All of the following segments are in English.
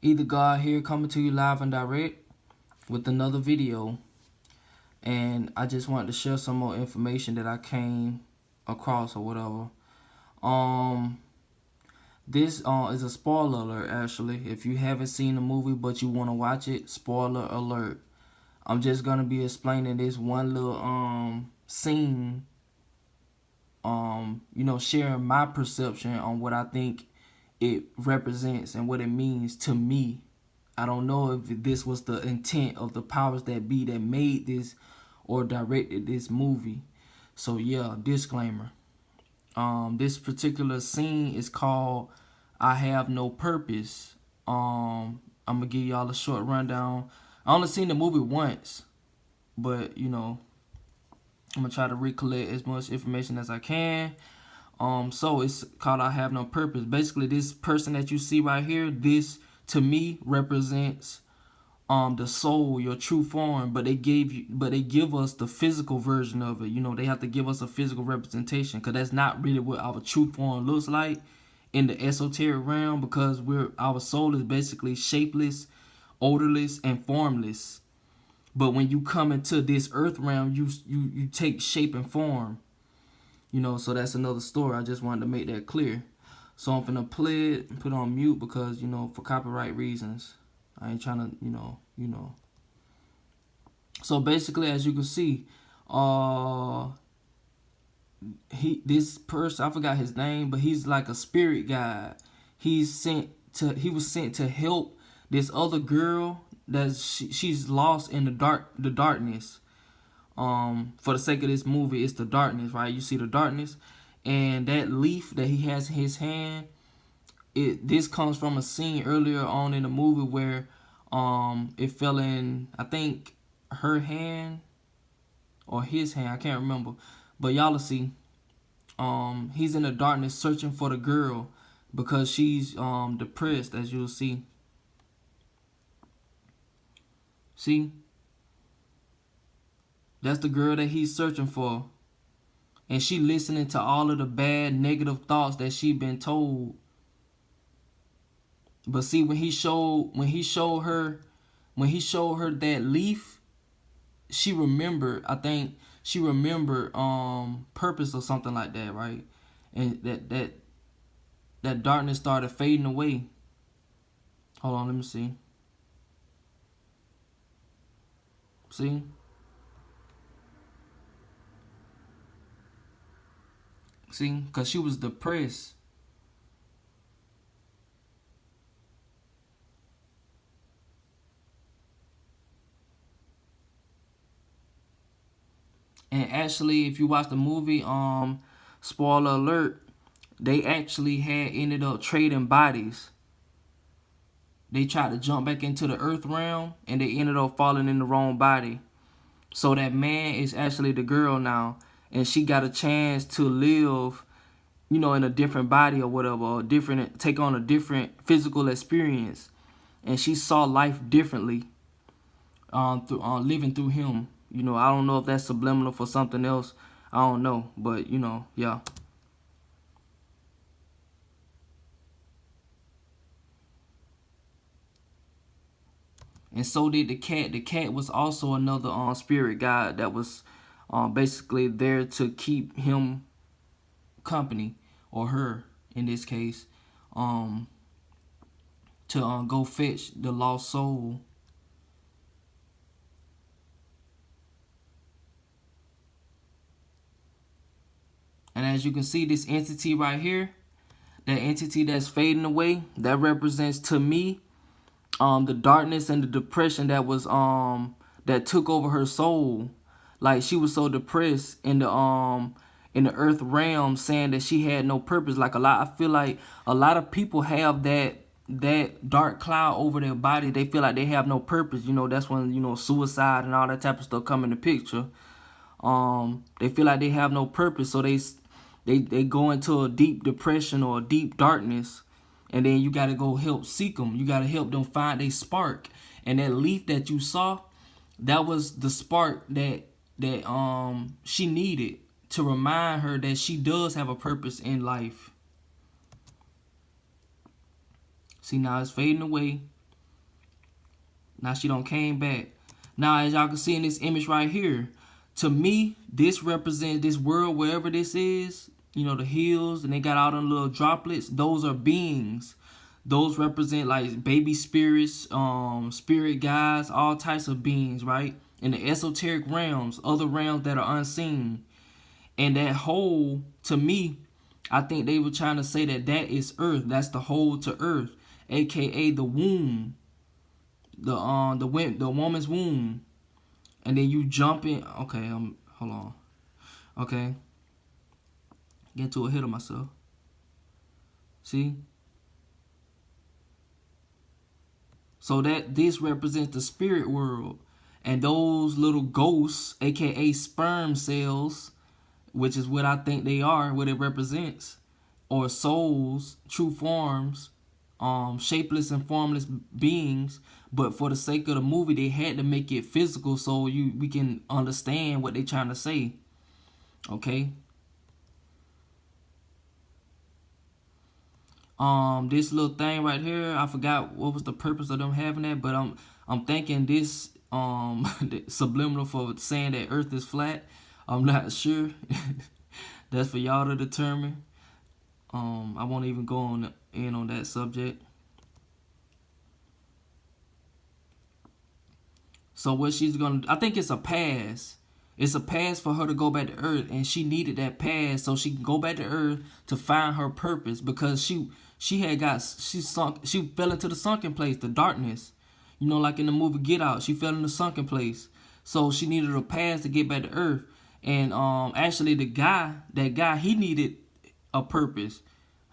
Either God here coming to you live and direct with another video, and I just wanted to share some more information that I came across or whatever. This is a spoiler alert actually. If you haven't seen the movie but you want to watch it, spoiler alert. I'm just gonna be explaining this one little scene, sharing my perception on what I think it represents and what it means to me. I don't know if this was the intent of the powers that be that made this or directed this movie. So yeah, disclaimer. This particular scene is called I Have No Purpose. I'm gonna give y'all a short rundown. I only seen the movie once, but I'm gonna try to recollect as much information as I can. So it's called I Have No Purpose. Basically, this person that you see right here, this to me represents the soul, your true form, but they give us the physical version of it. They have to give us a physical representation, because that's not really what our true form looks like in the esoteric realm, because our soul is basically shapeless, odorless, and formless. But when you come into this earth realm, you take shape and form. So that's another story. I just wanted to make that clear. So I'm finna play it and put it on mute because, for copyright reasons. I ain't trying to, So basically, as you can see, this person, I forgot his name, but he's like a spirit guide. He was sent to help this other girl that she's lost in the darkness. For the sake of this movie, it's the darkness, right? You see the darkness, and that leaf that he has in his hand, this comes from a scene earlier on in the movie where it fell in, I think, her hand or his hand, I can't remember, but y'all will see. He's in the darkness searching for the girl because she's depressed, as you'll see. See, that's the girl that he's searching for, and she listening to all of the bad negative thoughts that she been told. But see, when he showed her that leaf, she remembered, I think she remembered purpose or something like that, right? And that darkness started fading away. Hold on, let me see. See? See? Because she was depressed. And actually, if you watch the movie, spoiler alert, they actually had ended up trading bodies. They tried to jump back into the earth realm, and they ended up falling in the wrong body. So that man is actually the girl now, and she got a chance to live, in a different body or whatever, or take on a different physical experience, and she saw life differently, through living through him. I don't know if that's subliminal for something else. I don't know, but yeah. And so did the cat. The cat was also another spirit guide that was basically there to keep him company, or her in this case, to go fetch the lost soul. And as you can see, this entity right here, that entity that's fading away, that represents to me the darkness and the depression that was that took over her soul. Like, she was so depressed in the earth realm, saying that she had no purpose. I feel like a lot of people have that dark cloud over their body. They feel like they have no purpose. That's when suicide and all that type of stuff come in the picture. They feel like they have no purpose, so they go into a deep depression or a deep darkness. And then you got to go seek them. You got to help them find a spark. And that leaf that you saw, that was the spark that she needed to remind her that she does have a purpose in life. See, now it's fading away. Now she don't came back. Now, as y'all can see in this image right here, to me, this represents this world, wherever this is, you know, the hills, and they got all them little droplets. Those are beings. Those represent like baby spirits, spirit guides, all types of beings, right? In the esoteric realms, other realms that are unseen. And that hole, to me, I think they were trying to say that that is Earth. That's the hole to Earth, aka the womb, the woman's womb. And then you jump in. Okay, hold on. Okay, get to ahead of myself. See, so that this represents the spirit world, and those little ghosts, aka sperm cells, which is what I think they are, what it represents, or souls, true forms, shapeless and formless beings. But for the sake of the movie, they had to make it physical so we can understand what they're trying to say. Okay. This little thing right here, I forgot what was the purpose of them having that, but I'm thinking this subliminal for saying that Earth is flat. I'm not sure. That's for y'all to determine. I won't even go in on that subject. So what she's gonna, I think it's a pass. It's a pass for her to go back to Earth, and she needed that pass so she can go back to Earth to find her purpose, because she fell into the sunken place, the darkness. You know, like in the movie Get Out, she fell in the sunken place. So she needed a pass to get back to Earth. And actually that guy, he needed a purpose.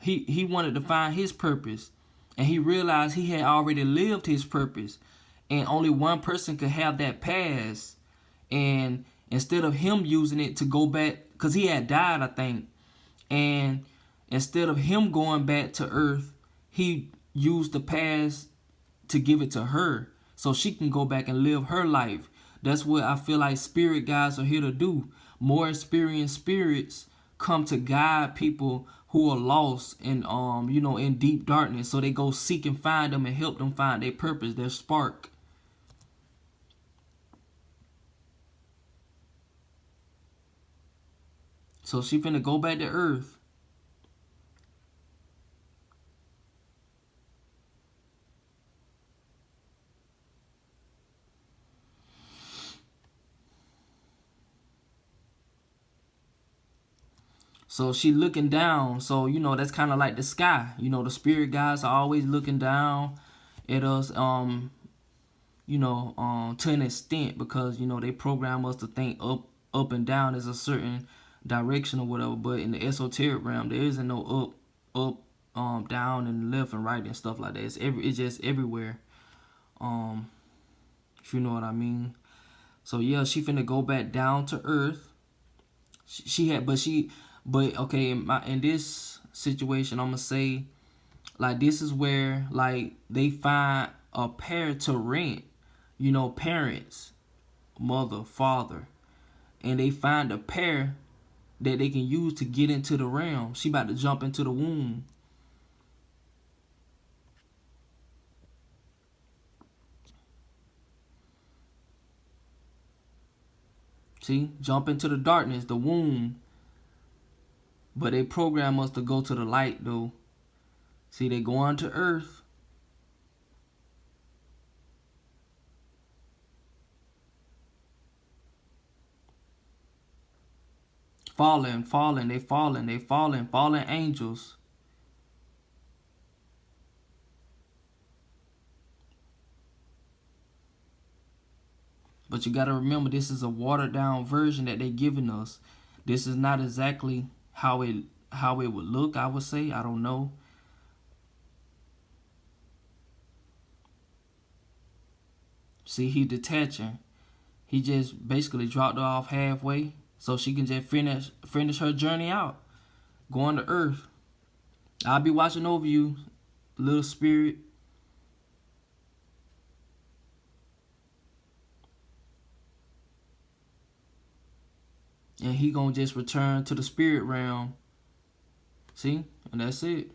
He wanted to find his purpose. And he realized he had already lived his purpose. And only one person could have that pass. And instead of him using it to go back, because he had died, I think. And instead of him going back to Earth, he used the pass to give it to her so she can go back and live her life. That's what I feel like spirit guides are here to do. More experienced spirits come to guide people who are lost and in deep darkness, so they go seek and find them and help them find their purpose, their spark. So she finna go back to Earth. So she looking down. So, that's kind of like the sky. The spirit guides are always looking down at us, to an extent, because, they program us to think up and down is a certain direction or whatever. But in the esoteric realm, there isn't no up, down, and left and right and stuff like that. It's just everywhere. If you know what I mean. So yeah, she finna go back down to Earth. But okay, in this situation, I'm gonna say, like, this is where, like, they find a pair to rent, parents, mother, father, and they find a pair that they can use to get into the realm. She about to jump into the womb. See, jump into the darkness, the womb. But they program us to go to the light, though. See, they go on to Earth. Fallen, fallen angels. But you gotta remember, this is a watered down version that they're giving us. This is not exactly how it would look, I would say. I don't know. See, he detaching. He just basically dropped her off halfway so she can just finish her journey out, going to Earth. I'll be watching over you, little spirit. And he gonna just return to the spirit realm. See? And that's it.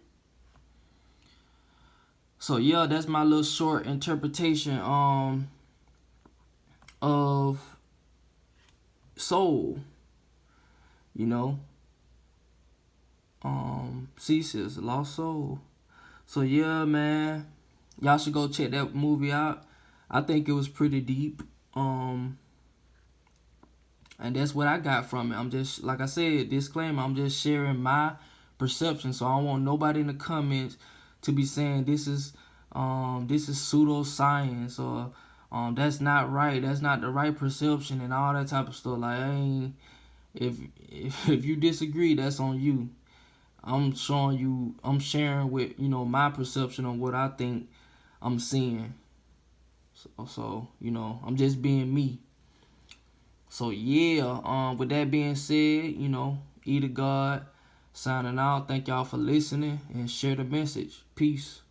So yeah, that's my little short interpretation of soul, you know. Ceases, Lost Soul. So yeah, man, y'all should go check that movie out. I think it was pretty deep. And that's what I got from it. I'm just, like I said, disclaimer, I'm just sharing my perception. So I don't want nobody in the comments to be saying this is pseudoscience, or that's not right, that's not the right perception, and all that type of stuff. Like, I ain't, if you disagree, that's on you. I'm showing you, I'm sharing with, my perception on what I think I'm seeing. So I'm just being me. So yeah, with that being said, Eat of God signing out. Thank y'all for listening and share the message. Peace.